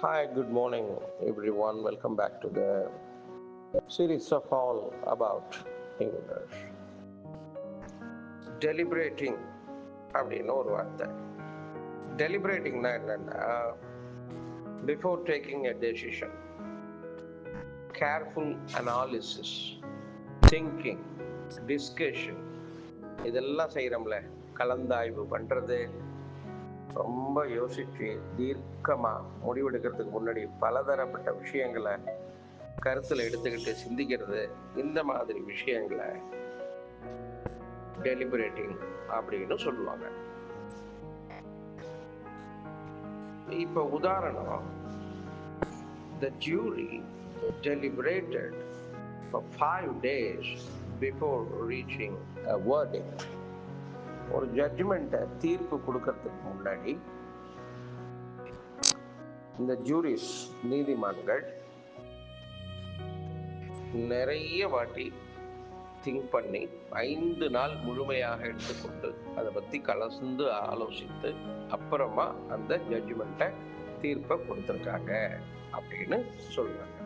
Hi, good morning, everyone. Welcome back to the series of all about English. Deliberating அப்படின்னு ஒரு வார்த்தை. டெலிபரேட்டிங்னா என்னன்னா, before taking a decision, careful analysis, thinking, discussion, இதெல்லாம் செய்கிறோம்ல, கலந்தாய்வு பண்ணுறது, ரொம்ப யோசிச்சு தீர்க்கமாக முடிவெடுக்கிறதுக்கு முன்னாடி பலதரப்பட்ட விஷயங்களை கருத்தில் எடுத்துக்கிட்டு சிந்திக்கிறது, இந்த மாதிரி விஷயங்களை டெலிபரேட்டிங் அப்படின்னு சொல்லுவாங்க. இப்போ உதாரணம், the jury deliberated for 5 days before reaching a verdict. ஒரு ஜட்ஜ்மெண்ட்டை தீர்ப்பு கொடுக்கறதுக்கு முன்னாடி இந்த ஜூரிஸ் நீதிமான்கள் நிறைய வாட்டி திங்க் பண்ணி 5 நாள் முழுமையாக எடுத்துக்கொண்டு அதை பற்றி கலந்து ஆலோசித்து அப்புறமா அந்த ஜட்ஜ்மெண்ட்டை தீர்ப்பை கொடுத்துருக்காங்க அப்படின்னு சொல்றாங்க.